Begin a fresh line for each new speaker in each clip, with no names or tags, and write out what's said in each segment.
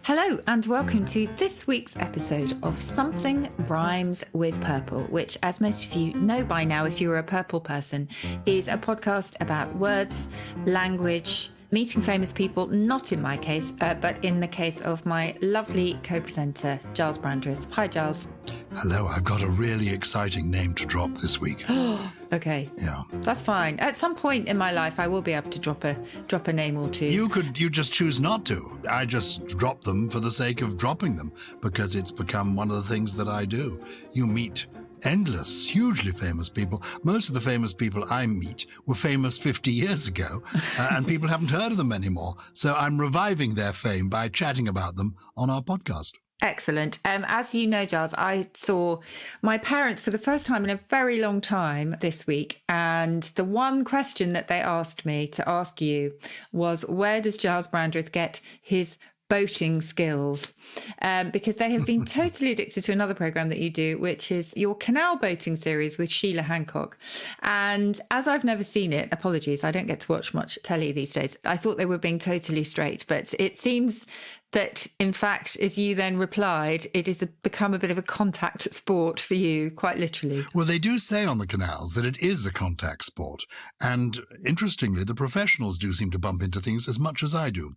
Hello and welcome to this week's episode of Something Rhymes with Purple, which, as most of you know by now if you're a Purple person, is a podcast about words, language, meeting famous people, not in my case, but in the case of my lovely co-presenter, Gyles Brandreth. Hi, Gyles.
Hello, I've got a really exciting name to drop this week.
Okay.
Yeah.
That's fine. At some point in my life, I will be able to drop a name or two.
You just choose not to. I just drop them for the sake of dropping them, because it's become one of the things that I do. You meet endless, hugely famous people. Most of the famous people I meet were famous 50 years ago, and people haven't heard of them anymore. So I'm reviving their fame by chatting about them on our podcast.
Excellent. As you know, Gyles, I saw my parents for the first time in a very long time this week. And the one question that they asked me to ask you was, where does Gyles Brandreth get his boating skills? Because they have been totally addicted to another program that you do, which is your canal boating series with Sheila Hancock. And as I've never seen it, apologies, I don't get to watch much telly these days. I thought they were being totally straight, but it seems that, in fact, as you then replied, it has become a bit of a contact sport for you, quite literally.
Well, they do say on the canals that it is a contact sport. And interestingly, the professionals do seem to bump into things as much as I do.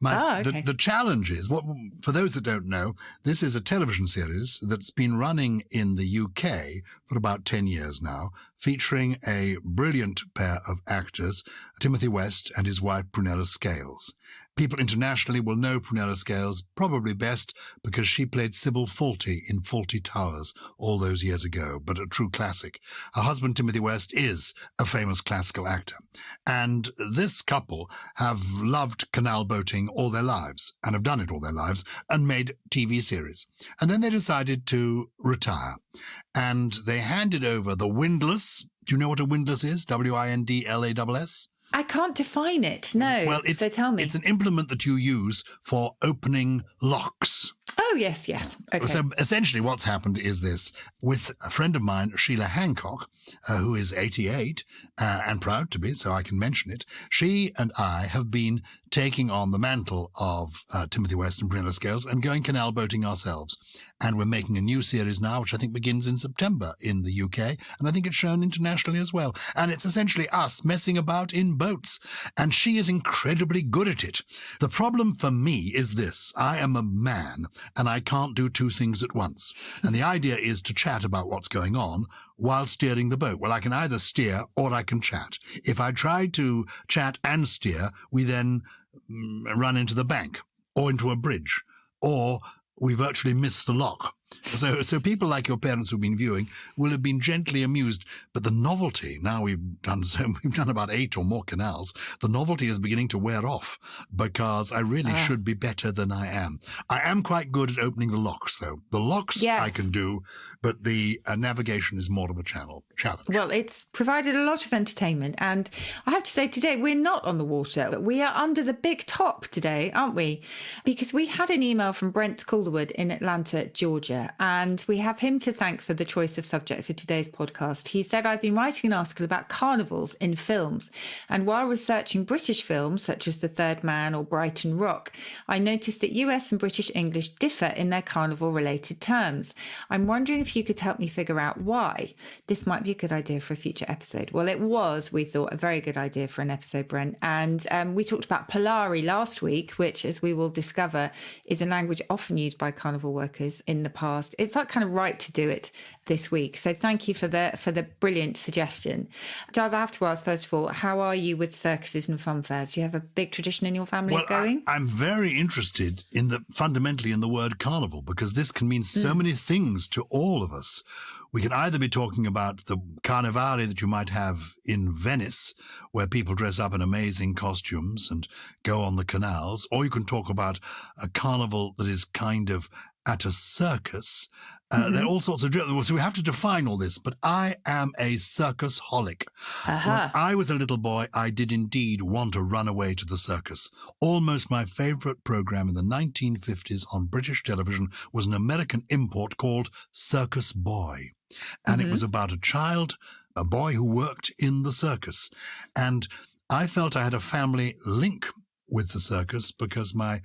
Okay.
The challenge is, for those that don't know, this is a television series that's been running in the UK for about 10 years now, featuring a brilliant pair of actors, Timothy West and his wife, Prunella Scales. People internationally will know Prunella Scales probably best because she played Sybil Fawlty in Fawlty Towers all those years ago, but a true classic. Her husband, Timothy West, is a famous classical actor. And this couple have loved canal boating all their lives and have done it all their lives and made TV series. And then they decided to retire. And they handed over the windlass. Do you know what a windlass is? W-I-N-D-L-A-S-S?
I can't define it, no.
Well,
so tell me.
It's an implement that you use for opening locks.
Oh, yes. Okay.
So essentially what's happened is this. With a friend of mine, Sheila Hancock, who is 88 and proud to be, so I can mention it, she and I have been taking on the mantle of Timothy West and Brandreth Scales and going canal boating ourselves. And we're making a new series now, which I think begins in September in the UK. And I think it's shown internationally as well. And it's essentially us messing about in boats. And she is incredibly good at it. The problem for me is this. I am a man and I can't do two things at once. And the idea is to chat about what's going on while steering the boat. Well, I can either steer or I can chat. If I try to chat and steer, we then run into the bank or into a bridge, or we virtually miss the lock. So people like your parents who've been viewing will have been gently amused. But the novelty, now we've done about 8 or more canals, the novelty is beginning to wear off because I really should be better than I am. I am quite good at opening the locks, though. The locks I can do, but the navigation is more of a challenge.
Well, it's provided a lot of entertainment. And I have to say today, we're not on the water, but we are under the big top today, aren't we? Because we had an email from Brent Calderwood in Atlanta, Georgia. And we have him to thank for the choice of subject for today's podcast. He said, I've been writing an article about carnivals in films. And while researching British films, such as The Third Man or Brighton Rock, I noticed that US and British English differ in their carnival-related terms. I'm wondering if you could help me figure out why. This might be a good idea for a future episode. Well, it was, we thought, a very good idea for an episode, Brent. And we talked about Polari last week, which, as we will discover, is a language often used by carnival workers in the past. It felt kind of right to do it this week. So thank you for the brilliant suggestion. Gyles, I have to ask, first of all, how are you with circuses and fun fairs? Do you have a big tradition in your family going?
I'm very interested fundamentally in the word carnival, because this can mean so many things to all of us. We can either be talking about the carnevale that you might have in Venice, where people dress up in amazing costumes and go on the canals, or you can talk about a carnival that is kind of at a circus. There are all sorts of... So we have to define all this, but I am a circus-holic. When I was a little boy, I did indeed want to run away to the circus. Almost my favourite programme in the 1950s on British television was an American import called Circus Boy. And it was about a boy who worked in the circus. And I felt I had a family link with the circus because my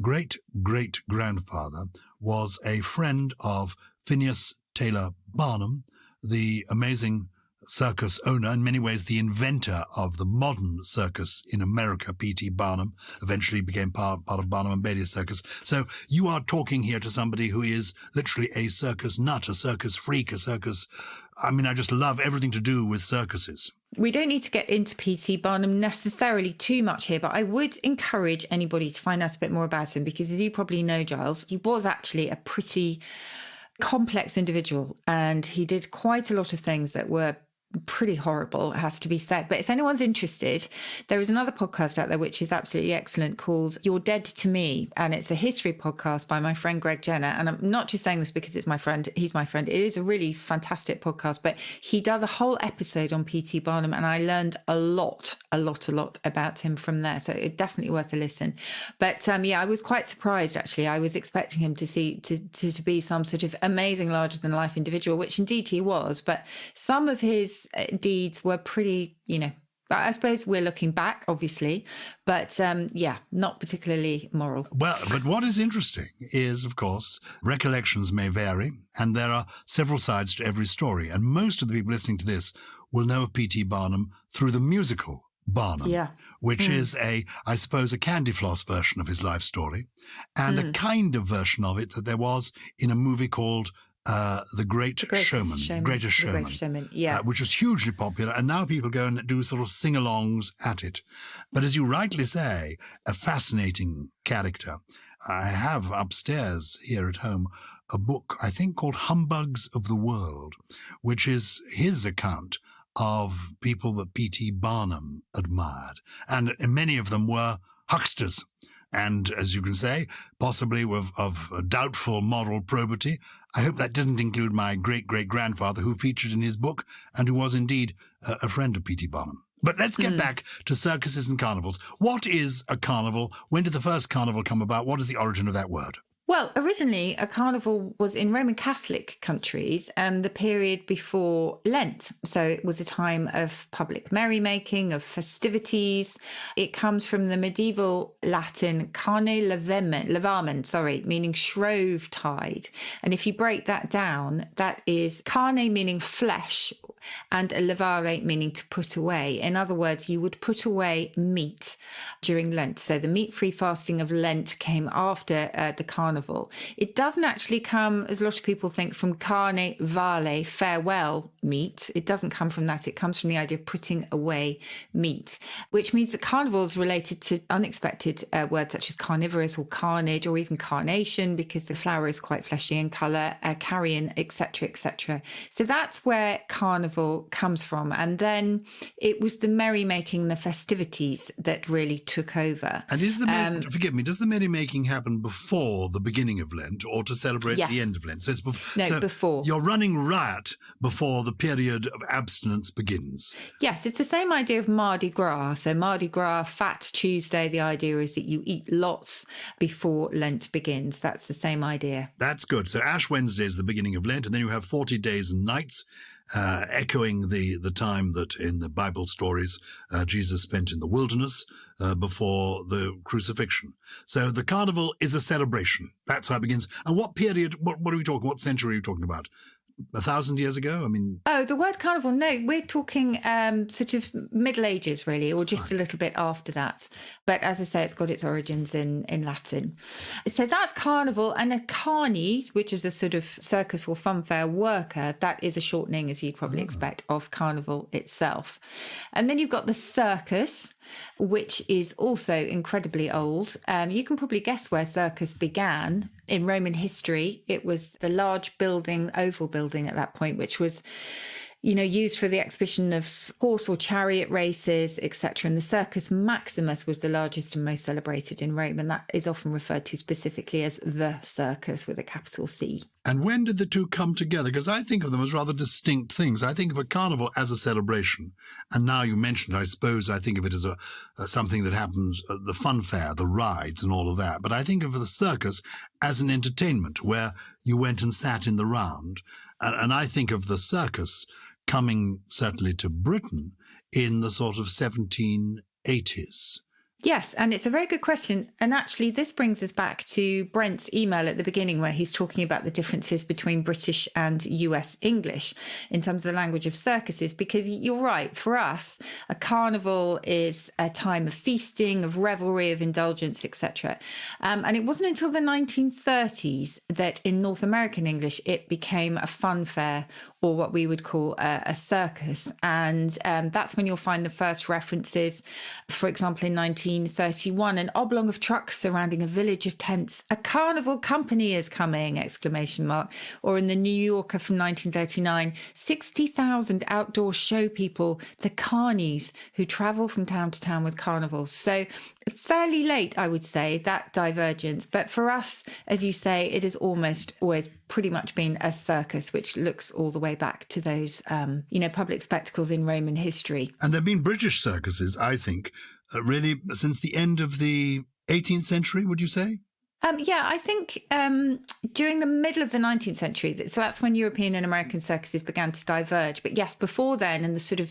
great-great-grandfather was a friend of Phineas Taylor Barnum, the amazing circus owner, in many ways the inventor of the modern circus in America. P.T. Barnum eventually became part of Barnum and Bailey Circus. So you are talking here to somebody who is literally a circus nut, a circus freak, I just love everything to do with circuses.
We don't need to get into P.T. Barnum necessarily too much here, but I would encourage anybody to find out a bit more about him because, as you probably know, Gyles, he was actually a pretty complex individual and he did quite a lot of things that were pretty horrible, it has to be said. But if anyone's interested, there is another podcast out there which is absolutely excellent called You're Dead to Me, and it's a history podcast by my friend Greg Jenner. And I'm not just saying this because it's my friend, he's my friend. It is a really fantastic podcast, but he does a whole episode on P.T. Barnum and I learned a lot about him from there. So it's definitely worth a listen. But I was quite surprised actually. I was expecting him to be some sort of amazing larger than life individual, which indeed he was, but some of his deeds were pretty, I suppose we're looking back, obviously, but not particularly moral.
Well, but what is interesting is, of course, recollections may vary, and there are several sides to every story. And most of the people listening to this will know of P.T. Barnum through the musical Barnum, which is a candy floss version of his life story, and a kind of version of it that there was in a movie called The Greatest Showman, which was hugely popular, and now people go and do sort of sing-alongs at it. But as you rightly say, a fascinating character. I have upstairs here at home a book, I think, called Humbugs of the World, which is his account of people that P.T. Barnum admired. And many of them were hucksters, and, as you can say, possibly of doubtful moral probity. I hope that didn't include my great-great-grandfather who featured in his book and who was indeed a friend of P.T. Barnum. But let's get back to circuses and carnivals. What is a carnival? When did the first carnival come about? What is the origin of that word?
Well, originally, a carnival was in Roman Catholic countries and the period before Lent. So it was a time of public merrymaking, of festivities. It comes from the medieval Latin carne levament, meaning Shrovetide. And if you break that down, that is carne meaning flesh and levare meaning to put away. In other words, you would put away meat during Lent. So the meat-free fasting of Lent came after the carnival. It doesn't actually come, as a lot of people think, from carne vale, farewell meat. It doesn't come from that. It comes from the idea of putting away meat, which means that carnival is related to unexpected words such as carnivorous or carnage or even carnation, because the flower is quite fleshy in colour, carrion, etc., etc. So that's where carnival comes from. And then it was the merrymaking, the festivities that really took over.
And is the forgive me, does the merrymaking happen before the beginning of Lent or to celebrate the end of Lent? So it's
before.
You're running riot before the period of abstinence begins.
Yes, it's the same idea of Mardi Gras. So Mardi Gras, Fat Tuesday, the idea is that you eat lots before Lent begins. That's the same idea.
That's good. So Ash Wednesday is the beginning of Lent, and then you have 40 days and nights, echoing the time that in the Bible stories Jesus spent in the wilderness before the crucifixion. So the carnival is a celebration. That's how it begins. And what period, what are we talking, what century are you talking about? 1,000 years ago?
Oh, the word carnival, no, we're talking sort of Middle Ages, really, or just a little bit after that. But as I say, it's got its origins in Latin. So that's carnival. And a carny, which is a sort of circus or funfair worker, that is a shortening, as you'd probably expect, of carnival itself. And then you've got the circus, which is also incredibly old. You can probably guess where circus began. In Roman history, it was the large building, oval building at that point, which was, used for the exhibition of horse or chariot races, etc. And the Circus Maximus was the largest and most celebrated in Rome. And that is often referred to specifically as the circus with a capital C.
And when did the two come together? Because I think of them as rather distinct things. I think of a carnival as a celebration. And now you mentioned, I suppose, I think of it as something that happens, the fun fair, the rides and all of that. But I think of the circus as an entertainment where you went and sat in the round. And I think of the circus coming certainly to Britain in the sort of 1780s.
Yes, and it's a very good question. And actually, this brings us back to Brent's email at the beginning, where he's talking about the differences between British and US English in terms of the language of circuses. Because you're right, for us, a carnival is a time of feasting, of revelry, of indulgence, etc. And it wasn't until the 1930s that in North American English, it became a fun fair, or what we would call a circus. And that's when you'll find the first references, for example, in 1931, an oblong of trucks surrounding a village of tents. A carnival company is coming! Exclamation mark. Or in the New Yorker from 1939, 60,000 outdoor show people, the carnies, who travel from town to town with carnivals. So fairly late, I would say, that divergence. But for us, as you say, it has almost always pretty much been a circus, which looks all the way back to those, public spectacles in Roman history.
And there have been British circuses, I think, really since the end of the 18th century, would you say?
I think during the middle of the 19th century, so that's when European and American circuses began to diverge. But yes, before then, in the sort of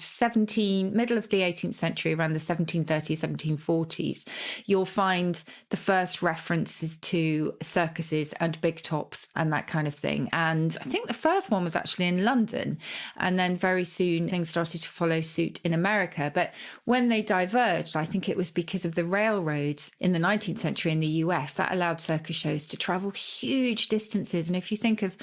middle of the 18th century, around the 1730s, 1740s, you'll find the first references to circuses and big tops and that kind of thing. And I think the first one was actually in London. And then very soon things started to follow suit in America. But when they diverged, I think it was because of the railroads in the 19th century in the US that allowed circus shows to travel huge distances. And if you think of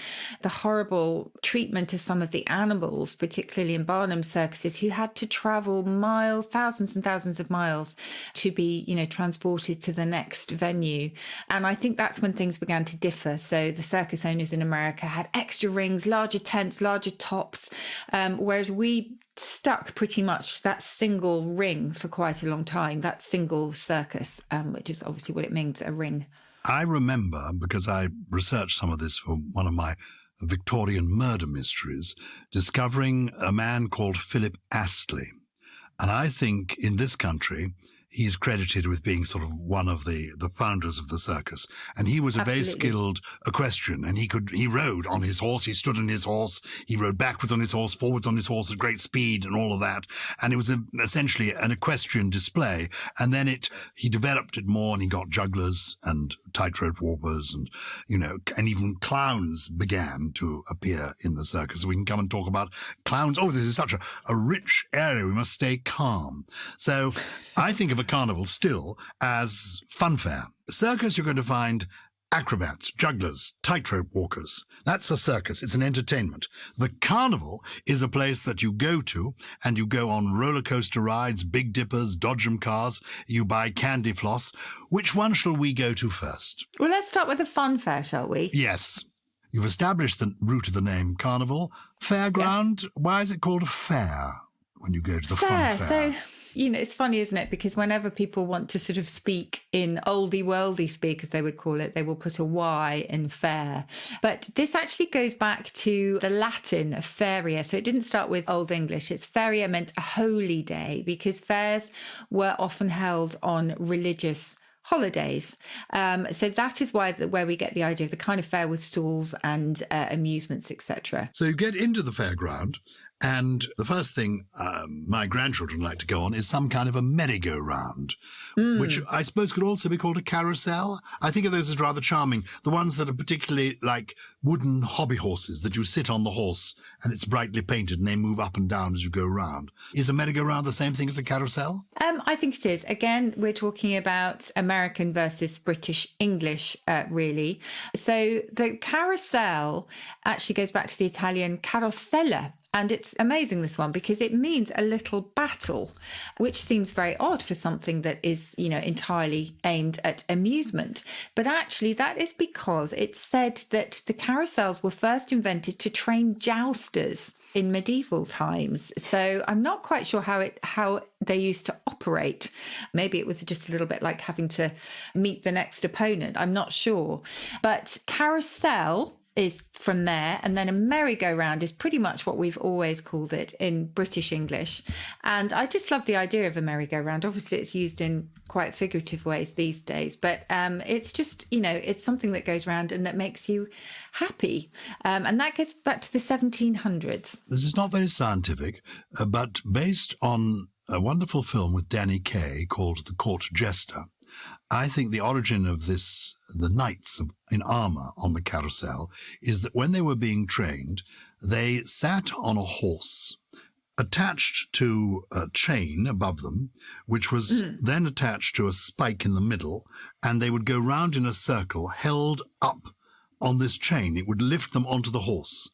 the horrible treatment of some of the animals, particularly in Barnum's circuses, who had to travel miles, thousands and thousands of miles to be, transported to the next venue. And I think that's when things began to differ. So the circus owners in America had extra rings, larger tents, larger tops, whereas we stuck pretty much that single ring for quite a long time, that single circus, which is obviously what it means, a ring.
I remember, because I researched some of this for one of my Victorian murder mysteries, discovering a man called Philip Astley. And I think in this country, he's credited with being sort of one of the founders of the circus. And he was a very skilled equestrian, and he rode on his horse, he stood on his horse, he rode backwards on his horse, forwards on his horse at great speed and all of that. And it was essentially an equestrian display. And then he developed it more, and he got jugglers and tightrope walkers and, and even clowns began to appear in the circus. We can come and talk about clowns. Oh, this is such a rich area. We must stay calm. So I think of a carnival still as fun fair. Circus, you're going to find acrobats, jugglers, tightrope walkers. That's a circus. It's an entertainment. The carnival is a place that you go to, and you go on roller coaster rides, Big Dippers, Dodgem cars. You buy candy floss. Which one shall we go to first?
Well, let's start with the fun fair, shall we?
Yes. You've established the root of the name carnival. Fairground. Yes. Why is it called a fair when you go to the fun fair?
So, it's funny, isn't it? Because whenever people want to sort of speak in oldie worldy speak, as they would call it, they will put a Y in fair. But this actually goes back to the Latin of feria. So it didn't start with Old English. It's feria meant a holy day, because fairs were often held on religious holidays. So that is where we get the idea of the kind of fair with stalls and amusements, etc.
So you get into the fairground, and the first thing my grandchildren like to go on is some kind of a merry-go-round, which I suppose could also be called a carousel. I think of those as rather charming. The ones that are particularly like wooden hobby horses that you sit on the horse and it's brightly painted and they move up and down as you go round. Is a merry-go-round the same thing as a carousel?
I think it is. Again, we're talking about American versus British English, really. So the carousel actually goes back to the Italian carrozzella. And it's amazing, this one, because it means a little battle, which seems very odd for something that is, entirely aimed at amusement. But actually, that is because it's said that the carousels were first invented to train jousters in medieval times. So I'm not quite sure how they used to operate. Maybe it was just a little bit like having to meet the next opponent. I'm not sure. But carousel is from there, and then a merry-go-round is pretty much what we've always called it in British English. And I just love the idea of a merry-go-round. Obviously, it's used in quite figurative ways these days, but it's just, it's something that goes round and that makes you happy. And that goes back to the 1700s.
This is not very scientific, but based on a wonderful film with Danny Kaye called The Court Jester. I think the origin of this, the knights in armour on the carousel, is that when they were being trained, they sat on a horse attached to a chain above them, which was then attached to a spike in the middle, and they would go round in a circle held up on this chain. It would lift them onto the horse,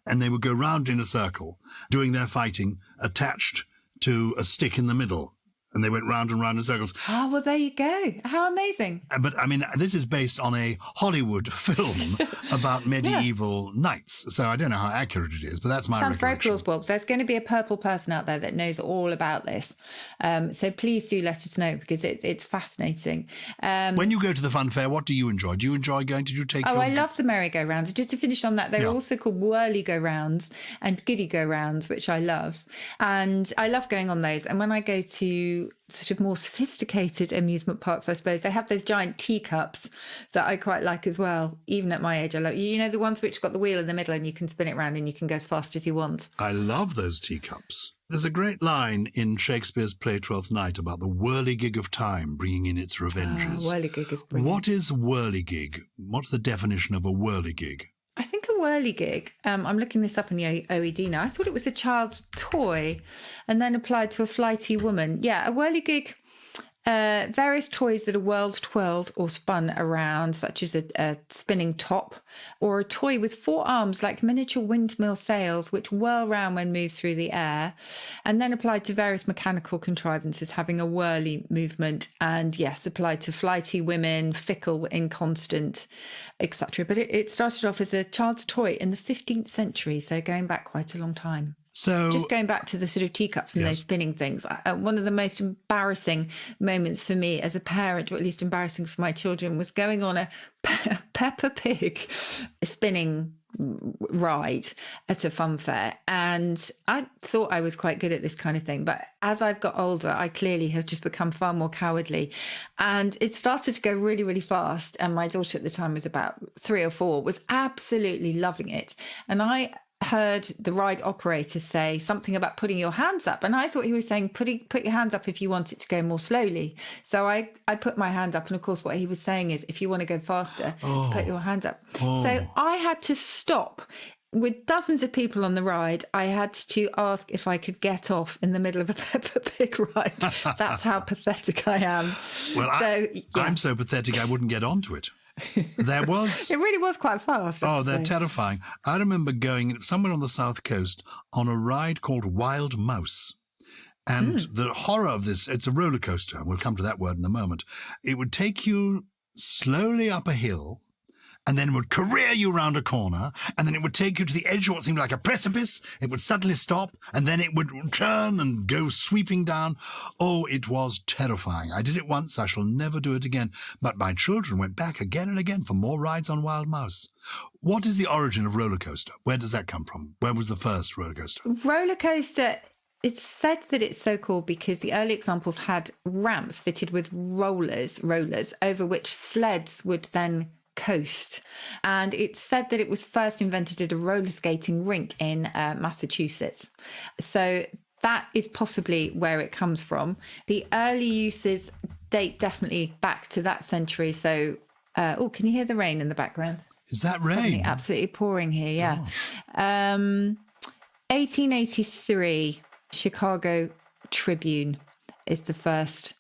and they would go round in a circle doing their fighting attached to a stick in the middle. And they went round and round in circles.
Oh, well, there you go. How amazing.
But, I mean, this is based on a Hollywood film about medieval knights. So I don't know how accurate it is, but that's my
Sounds very
recollection.
plausible. There's going to be a purple person out there that knows all about this. So please do let us know, because it's fascinating.
When you go to the fun fair, what do you enjoy? Do you enjoy going? Did you take
Oh, I love the merry-go-rounds. Just to finish on that, they're also called whirly-go-rounds and giddy-go-rounds, which I love. And I love going on those. And when I go to sort of more sophisticated amusement parks, I suppose, they have those giant teacups that I quite like as well. Even at my age, I love, you know, the ones which got the wheel in the middle and you can spin it around and you can go as fast as you want.
I love those teacups. There's a great line in Shakespeare's play Twelfth Night about the whirligig of time bringing in its revenges.
Whirligig is brilliant.
What is whirligig? What's the definition of a whirligig?
I think a whirligig, I'm looking this up in the OED now. I thought it was a child's toy and then applied to a flighty woman. Yeah, a whirligig, various toys that are whirled or spun around, such as a spinning top, or a toy with four arms like miniature windmill sails, which whirl round when moved through the air, and then applied to various mechanical contrivances having a whirly movement, and yes, applied to flighty women, fickle, inconstant, etc. But it started off as a child's toy in the 15th century, so going back quite a long time.
So,
just going back to the sort of teacups and those spinning things, one of the most embarrassing moments for me as a parent, or at least embarrassing for my children, was going on a Peppa Pig spinning ride at a fun fair. And I thought I was quite good at this kind of thing. But as I've got older, I clearly have just become far more cowardly. And it started to go really, really fast. And my daughter at the time was about 3 or 4, was absolutely loving it. And I heard the ride operator say something about putting your hands up, and I thought he was saying put your hands up if you want it to go more slowly. So I put my hand up, and of course what he was saying is if you want to go faster, put your hand up. So I had to stop. With dozens of people on the ride, I had to ask if I could get off in the middle of a Peppa Pig ride. That's how pathetic I am.
Well, I'm so pathetic I wouldn't get onto it. There was...
It really was quite fast.
Oh, they're terrifying. I remember going somewhere on the south coast on a ride called Wild Mouse. And the horror of this, it's a roller coaster, and we'll come to that word in a moment. It would take you slowly up a hill, and then would career you round a corner, and then it would take you to the edge of what seemed like a precipice. It would suddenly stop, and then it would turn and go sweeping down. Oh, it was terrifying. I did it once. I shall never do it again. But my children went back again and again for more rides on Wild Mouse. What is the origin of roller coaster? Where does that come from? Where was the first roller coaster?
Roller coaster... It's said that it's so called because the early examples had ramps fitted with rollers over which sleds would then coast. And it's said that it was first invented at a roller skating rink in Massachusetts. So that is possibly where it comes from. The early uses date definitely back to that century. So, can you hear the rain in the background?
Is that rain?
Suddenly absolutely pouring here, yeah. 1883, Chicago Tribune is the first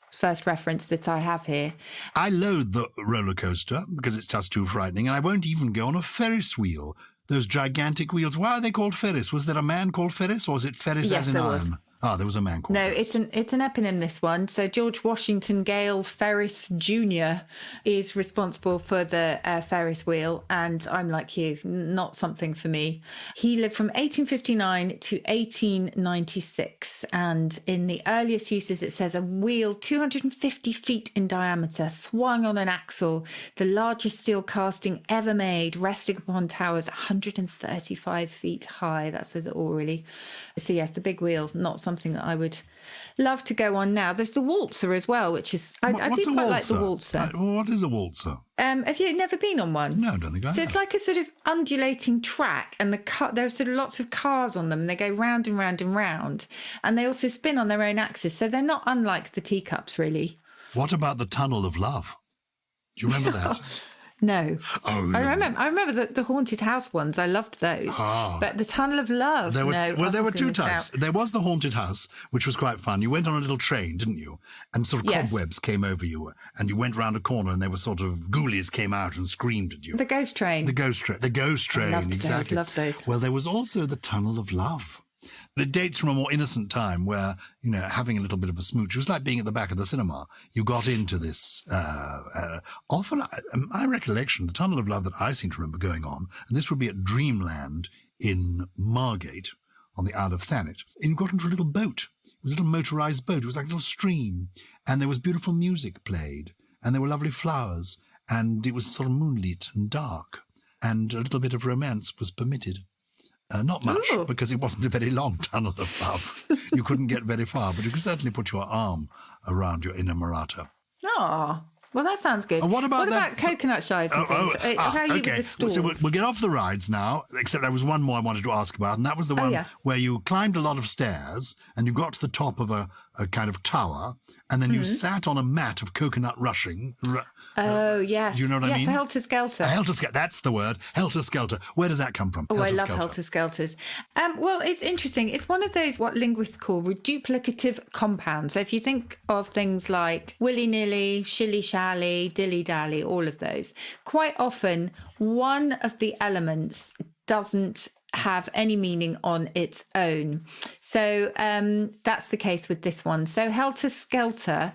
reference that I have here.
I loathe the roller coaster because it's just too frightening, and I won't even go on a Ferris wheel. Those gigantic wheels. Why are they called Ferris? Was there a man called Ferris, or was it Ferris as in iron? Ah, there was a man called Ferris.
No, it's an eponym, this one. So George Washington Gale Ferris Jr. is responsible for the Ferris wheel, and I'm like you, not something for me. He lived from 1859 to 1896, and in the earliest uses it says a wheel 250 feet in diameter, swung on an axle, the largest steel casting ever made, resting upon towers 135 feet high. That says it all, really. So yes, the big wheel, not something something that I would love to go on now. There's the waltzer as well, which is I do quite like the waltzer.
What is a waltzer?
Have you never been on one?
No, I don't think I have.
So it's like a sort of undulating track, and there are sort of lots of cars on them. And they go round and round and round, and they also spin on their own axis. So they're not unlike the teacups, really.
What about the Tunnel of Love? Do you remember that?
No.
Oh,
I remember the haunted house ones. I loved those. But the Tunnel of Love,
there were two
types.
There was the haunted house, which was quite fun. You went on a little train, didn't you? And sort of cobwebs came over you, and you went round a corner, and there were sort of ghoulies came out and screamed at you.
The ghost train.
The ghost train, exactly.
Loved those.
Well, there was also the Tunnel of Love. It dates from a more innocent time where, having a little bit of a smooch, it was like being at the back of the cinema. You got into this, often, my recollection, the Tunnel of Love that I seem to remember going on, and this would be at Dreamland in Margate on the Isle of Thanet, and you got into a little boat. It was a little motorised boat. It was like a little stream, and there was beautiful music played, and there were lovely flowers, and it was sort of moonlit and dark, and a little bit of romance was permitted. Not much, because it wasn't a very long Tunnel of Love. You couldn't get very far, but you could certainly put your arm around your inamorata.
Oh, well, that sounds good.
What about
coconut shies and things? How are you with the stalls?
So we'll get off the rides now, except there was one more I wanted to ask about, and that was the one where you climbed a lot of stairs and you got to the top of a kind of tower, and then you sat on a mat of coconut rushing.
Yes.
Do you know what I mean?
Helter-skelter.
Helter-skelter, that's the word. Helter-skelter. Where does that come from?
Oh, I love helter-skelters. Well, it's interesting. It's one of those, what linguists call reduplicative compounds. So if you think of things like willy-nilly, shilly-shally, dilly-dally, all of those, quite often one of the elements doesn't have any meaning on its own. So that's the case with this one. So helter-skelter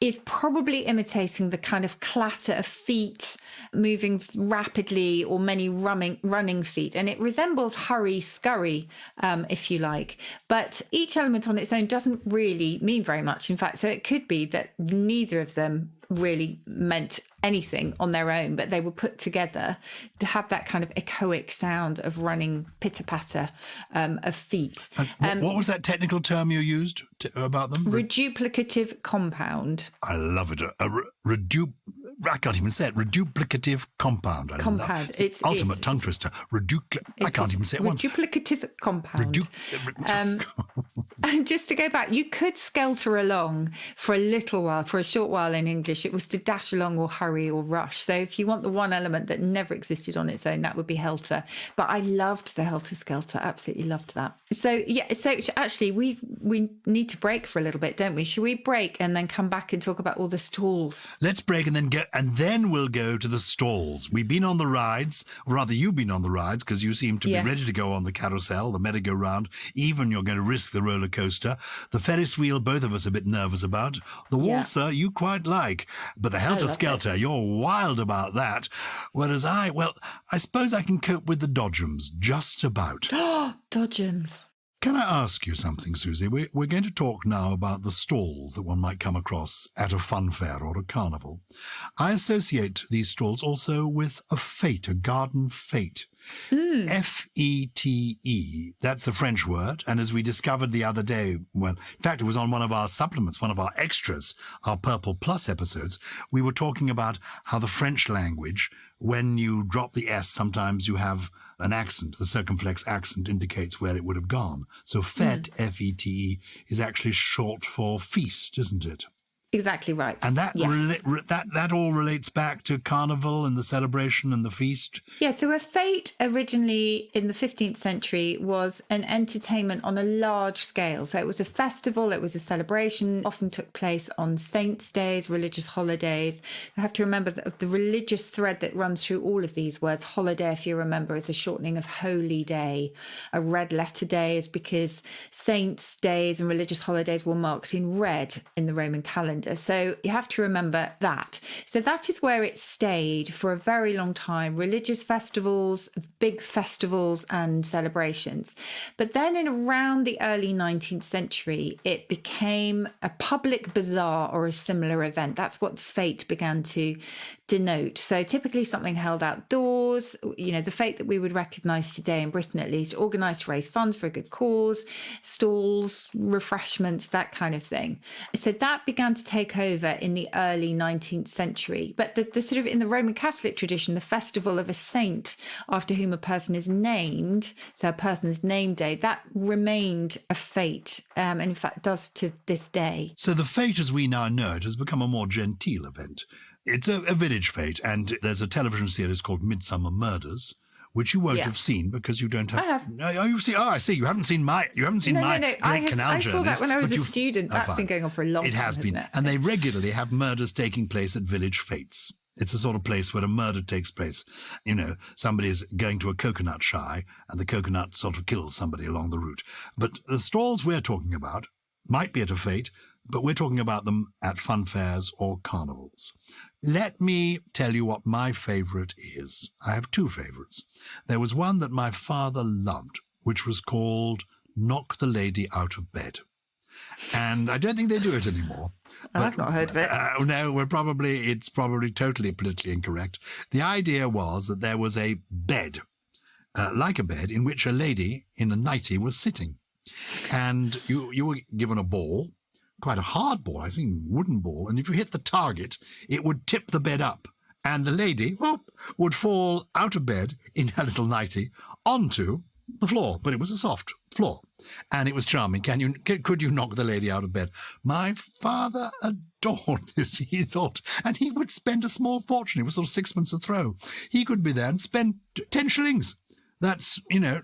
is probably imitating the kind of clatter of feet moving rapidly, or many running feet. And it resembles hurry, scurry, if you like. But each element on its own doesn't really mean very much. In fact, so it could be that neither of them really meant anything on their own, but they were put together to have that kind of echoic sound of running pitter-patter of feet.
What was that technical term you used about them?
Reduplicative compound.
I love it. I can't even say it. Reduplicative compound.
Compound.
It's ultimate tongue twister. I can't even say it once.
Reduplicative compound. And just to go back, you could skelter along for a short while in English. It was to dash along or hurry or rush. So if you want the one element that never existed on its own, that would be helter. But I loved the helter-skelter. Absolutely loved that. So actually we need to break for a little bit, don't we? Should we break and then come back and talk about all the stalls?
Let's break and then we'll go to the stalls. We've been on the rides, or rather you've been on the rides, because you seem to be ready to go on the carousel, the merry-go-round. Even you're going to risk the roller coaster. The Ferris wheel, both of us a bit nervous about. The waltzer, you quite like. But the helter-skelter, you're wild about that. Whereas I suppose I can cope with the dodgems, just about.
Dodgems.
Can I ask you something, Susie? We're going to talk now about the stalls that one might come across at a fun fair or a carnival. I associate these stalls also with a fete, a garden fete. F-E-T-E, that's a French word, and as we discovered the other day, well, in fact, it was on one of our supplements, one of our extras, our Purple Plus episodes, we were talking about how the French language, when you drop the S, sometimes you have an accent. The circumflex accent indicates where it would have gone. So fete, F-E-T-E, is actually short for feast, isn't it?
Exactly right.
And that that all relates back to carnival and the celebration and the feast.
Yeah, so a fete originally in the 15th century was an entertainment on a large scale. So it was a festival, it was a celebration, often took place on saints' days, religious holidays. You have to remember that the religious thread that runs through all of these words, holiday, if you remember, is a shortening of holy day. A red letter day is because saints' days and religious holidays were marked in red in the Roman calendar. calendar. So you have to remember that. So that is where it stayed for a very long time. Religious festivals, big festivals and celebrations. But then in around the early 19th century, it became a public bazaar or a similar event. That's what fete began to denote. So typically something held outdoors, the fete that we would recognise today in Britain at least, organised to raise funds for a good cause, stalls, refreshments, that kind of thing. So that began to take over in the early 19th century. But the sort of in the Roman Catholic tradition, the festival of a saint after whom a person is named, so a person's name day, that remained a fete, and in fact does to this day.
So the fete as we now know it has become a more genteel event. It's a village fete, and there's a television series called Midsummer Murders, which you won't have seen because you don't have.
I have.
Oh, you've seen. Oh, I see. You haven't seen my.
No.
Great Canal
I saw that when I was a student. That's
fine.
been going on for a long time.
It has been, and they regularly have murders taking place at village fetes. It's a sort of place where a murder takes place. Somebody's going to a coconut shy, and the coconut sort of kills somebody along the route. But the stalls we're talking about might be at a fete, but we're talking about them at fun fairs or carnivals. Let me tell you what my favourite is. I have two favourites. There was one that my father loved, which was called Knock the Lady Out of Bed. And I don't think they do it anymore.
I've not heard of it.
No, it's probably totally politically incorrect. The idea was that there was a bed, like a bed, in which a lady in a nightie was sitting. And you were given a ball, quite a hard ball, I think, wooden ball, and if you hit the target, it would tip the bed up, and the lady would fall out of bed in her little nightie onto the floor, but it was a soft floor, and it was charming. Could you knock the lady out of bed? My father adored this, he thought, and he would spend a small fortune. It was sort of sixpence a throw. He could be there and spend 10 shillings. That's,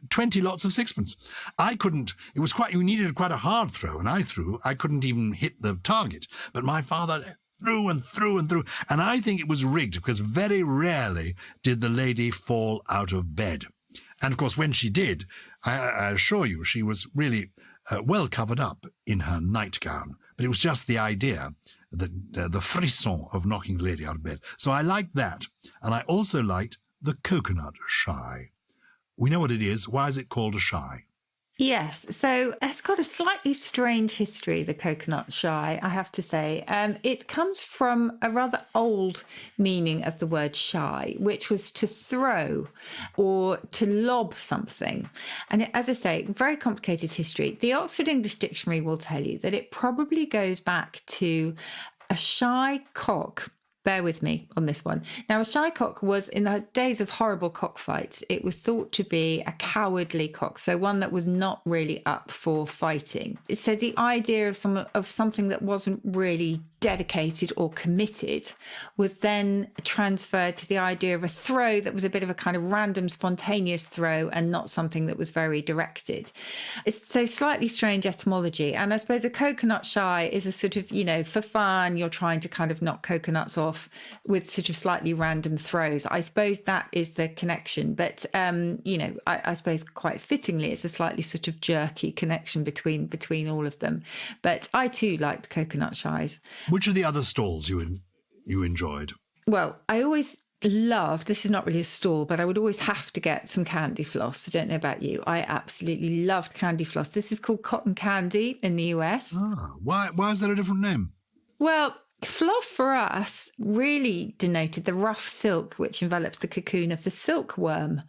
20 lots of sixpence. I couldn't, you needed quite a hard throw, and I couldn't even hit the target. But my father threw and threw and threw, and I think it was rigged, because very rarely did the lady fall out of bed. And of course, when she did, I assure you, she was really well covered up in her nightgown. But it was just the idea, the frisson of knocking the lady out of bed. So I liked that, and I also liked the coconut shy. We know what it is. Why is it called a shy?
Yes, so it's got a slightly strange history, the coconut shy, I have to say. It comes from a rather old meaning of the word shy, which was to throw or to lob something. And as I say, very complicated history. The Oxford English Dictionary will tell you that it probably goes back to a shy cock. Bear with me on this one. Now, a shy cock was, in the days of horrible cockfights, it was thought to be a cowardly cock, so one that was not really up for fighting. So the idea of something that wasn't really dedicated or committed was then transferred to the idea of a throw that was a bit of a kind of random, spontaneous throw and not something that was very directed. It's so slightly strange etymology. And I suppose a coconut shy is a sort of, for fun, you're trying to kind of knock coconuts off with sort of slightly random throws. I suppose that is the connection. But, I suppose quite fittingly, it's a slightly sort of jerky connection between all of them. But I too liked coconut shies.
Which are the other stalls you enjoyed?
Well, I always loved, this is not really a stall, but I would always have to get some candy floss. I don't know about you. I absolutely loved candy floss. This is called cotton candy in the US.
Why is there a different name?
Well, floss for us really denoted the rough silk which envelops the cocoon of the silkworm.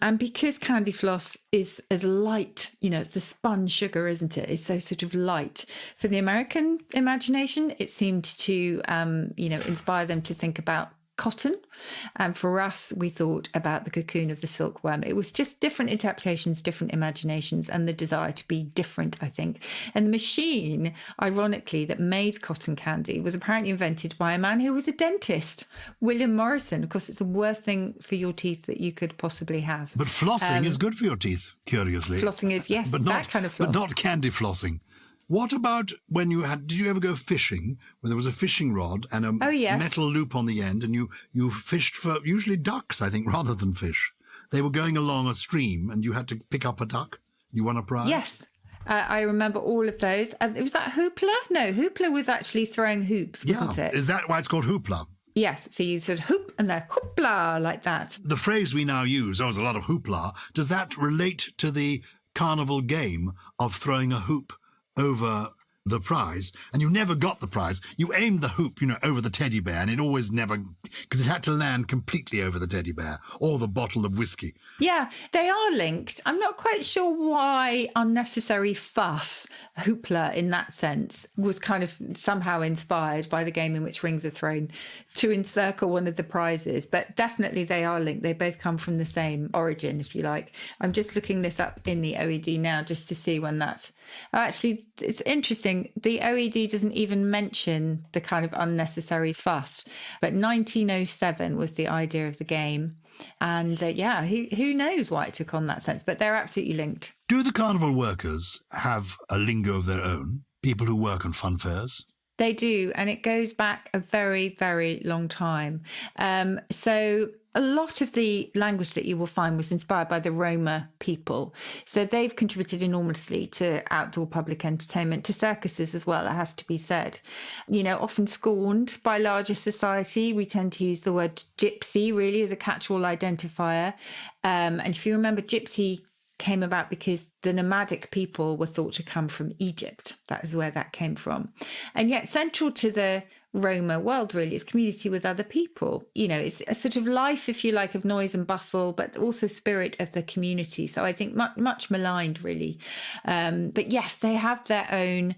And because candy floss is as light, it's the spun sugar, isn't it? It's so sort of light. For the American imagination, it seemed to, inspire them to think about cotton. And for us, we thought about the cocoon of the silkworm. It was just different interpretations, different imaginations, and the desire to be different, I think. And the machine, ironically, that made cotton candy was apparently invented by a man who was a dentist, William Morrison. Of course, it's the worst thing for your teeth that you could possibly have.
But flossing is good for your teeth, curiously.
Flossing is, yes, but that kind of floss.
But not candy flossing. What about when did you ever go fishing where there was a fishing rod and a metal loop on the end, and you fished for usually ducks, I think, rather than fish? They were going along a stream and you had to pick up a duck. You won a prize?
Yes. I remember all of those. And was that hoopla? No, hoopla was actually throwing hoops, wasn't it?
Is that why it's called hoopla?
Yes, so you said hoop and then hoopla like that.
The phrase we now use, there's a lot of hoopla, does that relate to the carnival game of throwing a hoop over the prize? And you never got the prize. You aimed the hoop, over the teddy bear, and it always never, because it had to land completely over the teddy bear or the bottle of whiskey.
Yeah, they are linked. I'm not quite sure why unnecessary fuss, hoopla in that sense, was kind of somehow inspired by the game in which rings are thrown to encircle one of the prizes. But definitely they are linked. They both come from the same origin, if you like. I'm just looking this up in the OED now just to see when that... Actually, it's interesting. The OED doesn't even mention the kind of unnecessary fuss. But 1907 was the idea of the game. And who knows why it took on that sense, but they're absolutely linked.
Do the carnival workers have a lingo of their own? People who work on fun fairs?
They do, and it goes back a very, very long time. So a lot of the language that you will find was inspired by the Roma people. So they've contributed enormously to outdoor public entertainment, to circuses as well, it has to be said. Often scorned by larger society, we tend to use the word gypsy really as a catch-all identifier. And if you remember, gypsy came about because the nomadic people were thought to come from Egypt. That is where that came from. And yet central to the Roma world really is community with other people. It's a sort of life, if you like, of noise and bustle, but also spirit of the community. So I think much maligned really. But yes, they have their own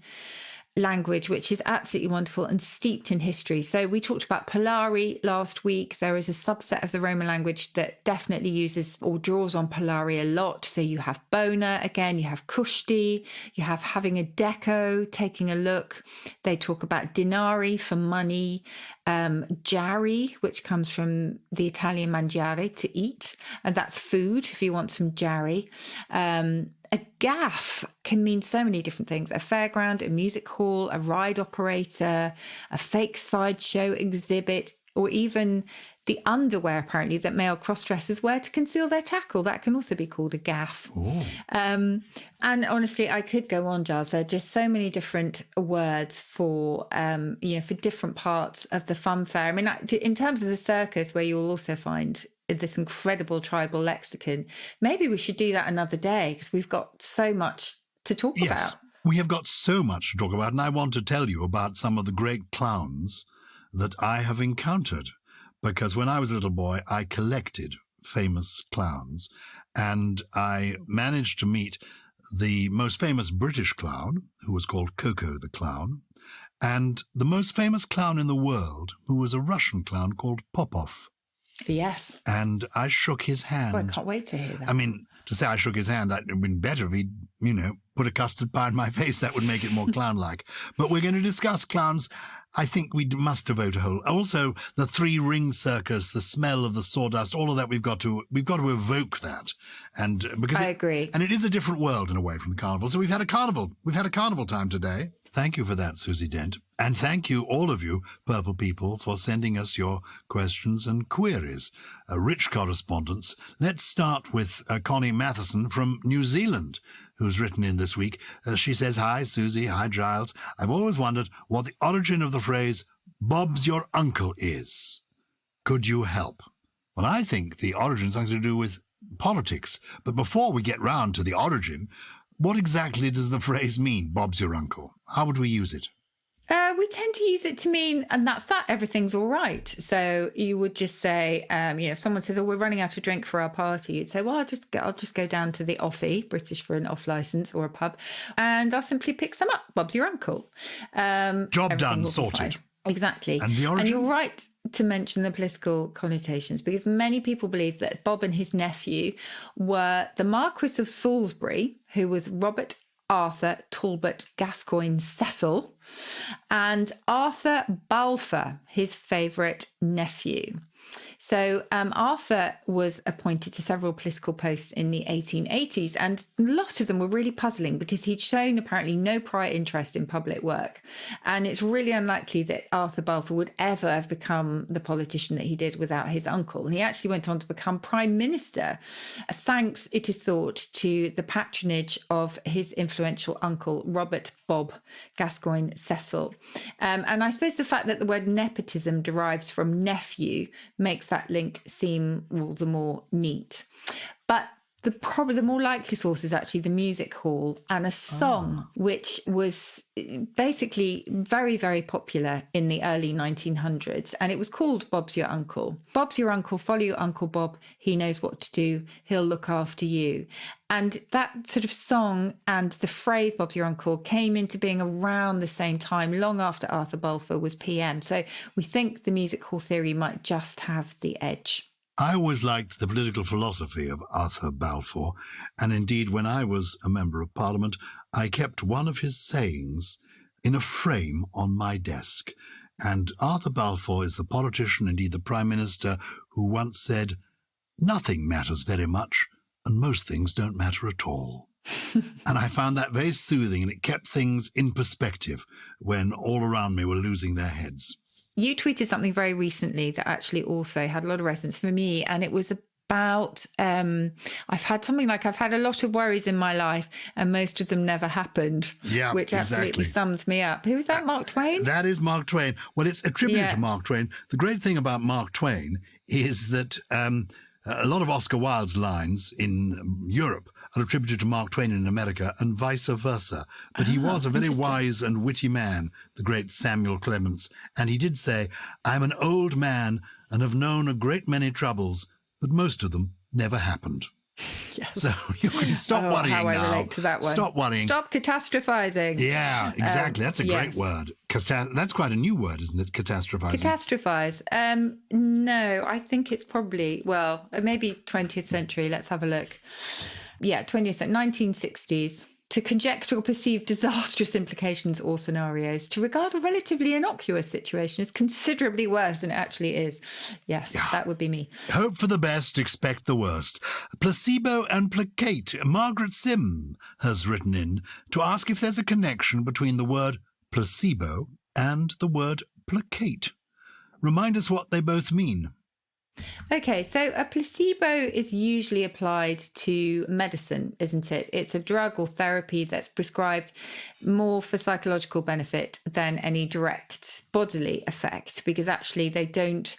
language, which is absolutely wonderful and steeped in history. So we talked about Polari last week. There is a subset of the Roman language that definitely uses or draws on Polari a lot. So you have bona, again, you have kushti, you have having a deco, taking a look. They talk about dinari for money, jari, which comes from the Italian mangiare, to eat, and that's food if you want some jari. A gaff can mean so many different things. A fairground, a music hall, a ride operator, a fake sideshow exhibit, or even the underwear, apparently, that male cross-dressers wear to conceal their tackle. That can also be called a gaff. And honestly, I could go on, Gyles. There are just so many different words for different parts of the fun fair. I mean, in terms of the circus, where you'll also find this incredible tribal lexicon, maybe we should do that another day because we've got so much to talk about.
We have got so much to talk about, and I want to tell you about some of the great clowns that I have encountered, because when I was a little boy, I collected famous clowns, and I managed to meet the most famous British clown, who was called Coco the Clown, and the most famous clown in the world, who was a Russian clown called Popov.
Yes.
And I shook his hand.
Oh, I can't wait to hear that.
I mean, to say I shook his hand, it would have been better if he'd, put a custard pie in my face. That would make it more clown-like. But we're going to discuss clowns. I think we must devote a whole. Also, the three-ring circus, the smell of the sawdust, all of that, we've got to evoke that. And because
I agree.
And it is a different world in a way from the carnival. So we've had a carnival. We've had a carnival time today. Thank you for that, Susie Dent. And thank you, all of you, Purple people, for sending us your questions and queries. A rich correspondence. Let's start with Connie Matheson from New Zealand, who's written in this week. She says, "Hi, Susie. Hi, Gyles. I've always wondered what the origin of the phrase, 'Bob's your uncle' is. Could you help?" Well, I think the origin has something to do with politics. But before we get round to the origin, what exactly does the phrase mean, "Bob's your uncle"? How would we use it?
We tend to use it to mean, and that's that, everything's all right. So you would just say, if someone says, "Oh, we're running out of drink for our party," you'd say, "Well, I'll just go down to the offie," British for an off license, or a pub, "and I'll simply pick some up. Bob's your uncle."
Job done, sorted.
Exactly.
And the origin?
And you're right to mention the political connotations, because many people believe that Bob and his nephew were the Marquis of Salisbury, who was Robert Arthur Talbot Gascoigne Cecil, and Arthur Balfour, his favourite nephew. So Arthur was appointed to several political posts in the 1880s, and a lot of them were really puzzling because he'd shown apparently no prior interest in public work. And it's really unlikely that Arthur Balfour would ever have become the politician that he did without his uncle. And he actually went on to become Prime Minister, thanks, it is thought, to the patronage of his influential uncle, Robert Bob Gascoigne Cecil. And I suppose the fact that the word nepotism derives from nephew makes that link seem all the more neat. But the more likely source is actually the music hall and a song which was basically very, very popular in the early 1900s. And it was called Bob's Your Uncle. Bob's your uncle, follow your Uncle Bob. He knows what to do. He'll look after you. And that sort of song and the phrase Bob's your uncle came into being around the same time, long after Arthur Balfour was PM. So we think the music hall theory might just have the edge.
I always liked the political philosophy of Arthur Balfour, and indeed when I was a Member of Parliament, I kept one of his sayings in a frame on my desk. And Arthur Balfour is the politician, indeed the Prime Minister, who once said, "Nothing matters very much, and most things don't matter at all." And I found that very soothing, and it kept things in perspective when all around me were losing their heads.
You tweeted something very recently that actually also had a lot of resonance for me, and it was about I've had a lot of worries in my life, and most of them never happened.
Yeah,
which absolutely sums me up. Who was that? Mark Twain?
That is Mark Twain. Well, it's attributed to Mark Twain. The great thing about Mark Twain is that a lot of Oscar Wilde's lines in Europe are attributed to Mark Twain in America and vice versa. But he was a very wise and witty man, the great Samuel Clemens. And he did say, "I'm an old man and have known a great many troubles, but most of them never happened."
Yes.
So you can stop worrying
how I
now.
relate to that one.
Stop worrying.
Stop catastrophizing.
Yeah, exactly. That's a great word. That's quite a new word, isn't it? Catastrophizing.
Catastrophize. No, I think it's probably, maybe 20th century. Let's have a look. Yeah, 20th century, 1960s. To conjecture or perceive disastrous implications or scenarios, to regard a relatively innocuous situation as considerably worse than it actually is. Yes, that would be me.
Hope for the best, expect the worst. Placebo and placate. Margaret Sim has written in to ask if there's a connection between the word placebo and the word placate. Remind us what they both mean.
Okay, so a placebo is usually applied to medicine, isn't it? It's a drug or therapy that's prescribed more for psychological benefit than any direct bodily effect, because actually they don't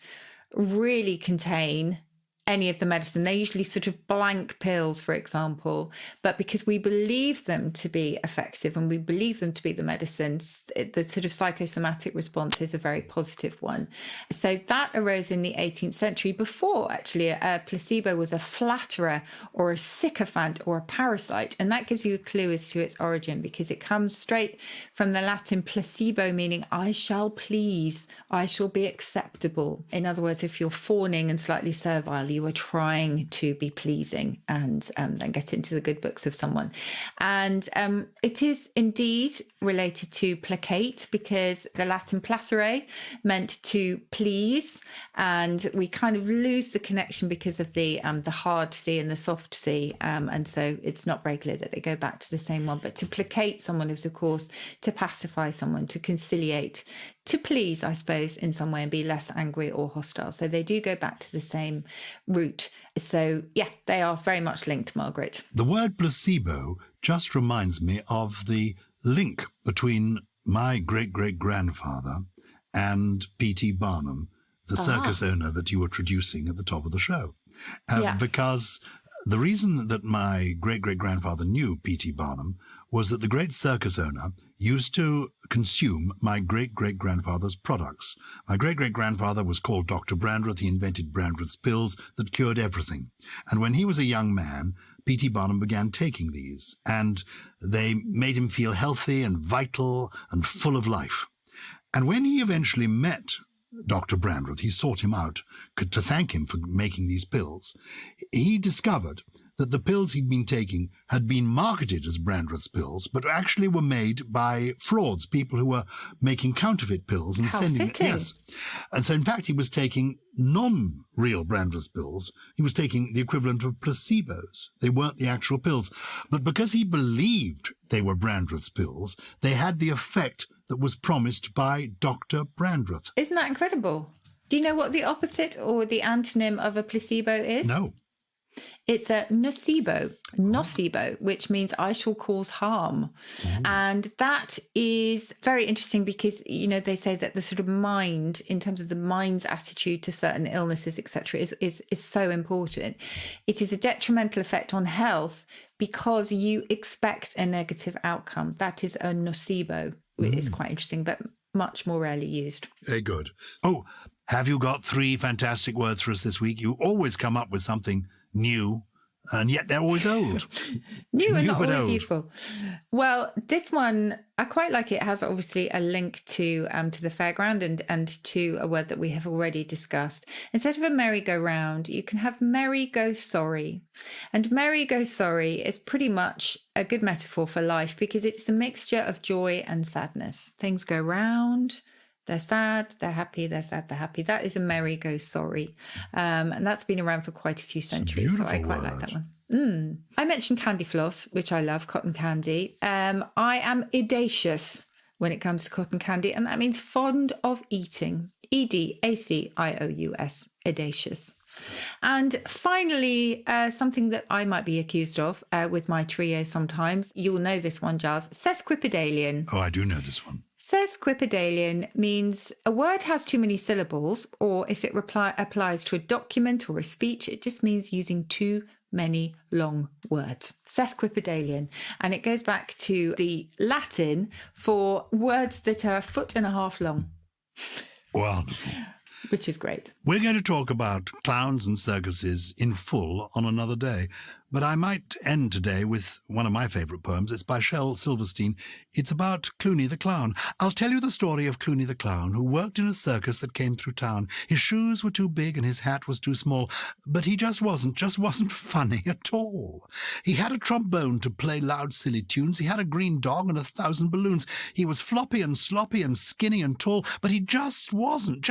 really contain any of the medicine. They're usually sort of blank pills, for example, but because we believe them to be effective and we believe them to be the medicines, the sort of psychosomatic response is a very positive one. So that arose in the 18th century. Before, actually, a placebo was a flatterer or a sycophant or a parasite, and that gives you a clue as to its origin, because it comes straight from the Latin placebo, meaning I shall please, I shall be acceptable. In other words, if you're fawning and slightly servile, you are trying to be pleasing and then get into the good books of someone. And it is indeed related to placate, because the Latin placere meant to please, and we kind of lose the connection because of the hard C and the soft C, and so it's not very clear that they go back to the same one. But to placate someone is, of course, to pacify someone, to conciliate, to please, I suppose, in some way, and be less angry or hostile. So they do go back to the same root. So, yeah, they are very much linked, Margaret.
The word placebo just reminds me of the link between my great-great-grandfather and P.T. Barnum, the circus owner that you were traducing at the top of the show. Because the reason that my great-great-grandfather knew P.T. Barnum was that the great circus owner used to consume my great-great-grandfather's products. My great-great-grandfather was called Dr. Brandreth. He invented Brandreth's pills that cured everything. And when he was a young man, P.T. Barnum began taking these, and they made him feel healthy and vital and full of life. And when he eventually met Dr. Brandreth. He sought him out to thank him for making these pills. He discovered that the pills he'd been taking had been marketed as Brandreth's pills, but actually were made by frauds, people who were making counterfeit pills and
How
sending
fitting.
Yes. And so, in fact, he was taking non-real Brandreth's pills. He was taking the equivalent of placebos. They weren't the actual pills. But because he believed they were Brandreth's pills, they had the effect that was promised by Dr. Brandreth.
Isn't that incredible? Do you know what the opposite or the antonym of a placebo is?
No.
It's a nocebo, which means I shall cause harm. And that is very interesting because, you know, they say that the sort of mind, in terms of the mind's attitude to certain illnesses, etc., is so important. It is a detrimental effect on health because you expect a negative outcome. That is a nocebo. It's quite interesting, but much more rarely used.
Very good. Oh, have you got 3 fantastic words for us this week? You always come up with something new, and yet they're always old.
New and not
but
always
old.
useful. Well, this one, I quite like it. It has obviously a link to the fairground and to a word that we have already discussed. Instead of a merry-go-round, you can have merry-go-sorry. And merry-go-sorry is pretty much a good metaphor for life because it's a mixture of joy and sadness. Things go round. They're sad, they're happy, they're sad, they're happy. That is a merry-go-sorry. And that's been around for quite a few centuries. So I quite like that one. I mentioned candy floss, which I love, cotton candy. I am edacious when it comes to cotton candy, and that means fond of eating. Edacious, edacious. And finally, something that I might be accused of with my trio sometimes. You'll know this one, Gyles. Sesquipedalian.
Oh, I do know this one.
Sesquipedalian means a word has too many syllables, or if it applies to a document or a speech, it just means using too many long words. Sesquipedalian. And it goes back to the Latin for words that are a foot and a half long.
Wonderful.
Which is great.
We're going to talk about clowns and circuses in full on another day, but I might end today with one of my favourite poems. It's by Shel Silverstein. It's about Clooney the Clown. I'll tell you the story of Clooney the Clown, who worked in a circus that came through town. His shoes were too big and his hat was too small, but he just wasn't funny at all. He had a trombone to play loud, silly tunes. He had a green dog and 1,000 balloons. He was floppy and sloppy and skinny and tall, but he just wasn't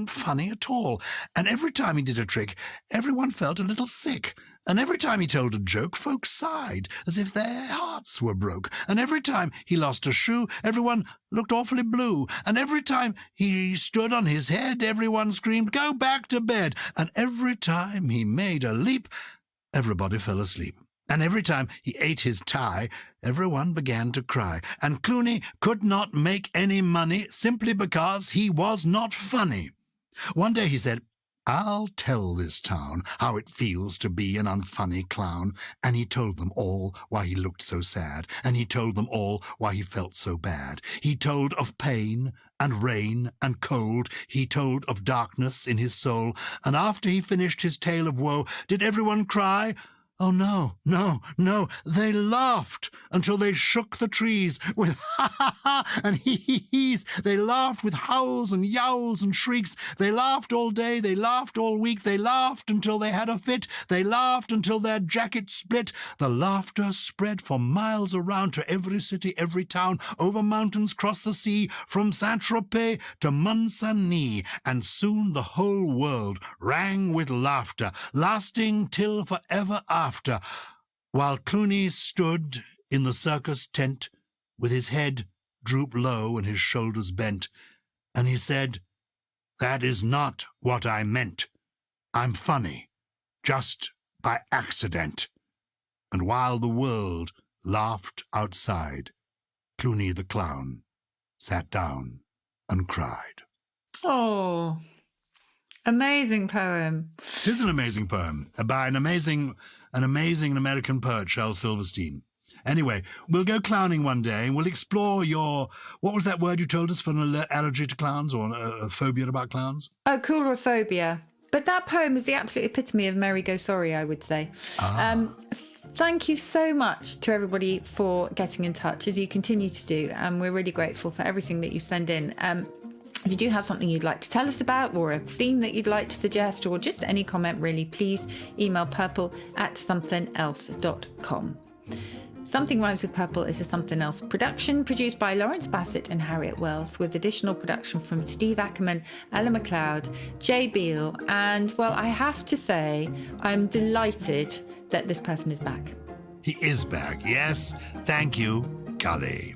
funny at all. And every time he did a trick, everyone felt a little sick. And every time he told a joke, folks sighed as if their hearts were broke. And every time he lost a shoe, everyone looked awfully blue. And every time he stood on his head, everyone screamed, "Go back to bed!" And every time he made a leap, everybody fell asleep. And every time he ate his tie, everyone began to cry. And Clooney could not make any money simply because he was not funny. One day he said, "I'll tell this town how it feels to be an unfunny clown." And he told them all why he looked so sad, and he told them all why he felt so bad. He told of pain and rain and cold. He told of darkness in his soul. And after he finished his tale of woe, did everyone cry? Oh, no, no, no. They laughed until they shook the trees with ha-ha-ha and hee-hee-hees. They laughed with howls and yowls and shrieks. They laughed all day. They laughed all week. They laughed until they had a fit. They laughed until their jackets split. The laughter spread for miles around to every city, every town, over mountains, across the sea, from SRWP to Mont-Saint-Denis. And soon the whole world rang with laughter, lasting till forever after, while Clooney stood in the circus tent with his head drooped low and his shoulders bent, and he said, "That is not what I meant. I'm funny, just by accident." And while the world laughed outside, Clooney the Clown sat down and cried.
Oh, amazing poem.
It is an amazing poem by an amazing American poet, Shel Silverstein. Anyway, we'll go clowning one day and we'll explore what was that word you told us for an allergy to clowns or a phobia about clowns?
Oh, coulrophobia. But that poem is the absolute epitome of merry-go-sorry, I would say. Thank you so much to everybody for getting in touch, as you continue to do. And we're really grateful for everything that you send in. If you do have something you'd like to tell us about, or a theme that you'd like to suggest, or just any comment really, please email purple@somethingelse.com. Something Rhymes with Purple is a Something Else production produced by Lawrence Bassett and Harriet Wells, with additional production from Steve Ackerman, Ella McLeod, Jay Beale, and, well, I have to say, I'm delighted that this person is back.
He is back, yes. Thank you, Cully.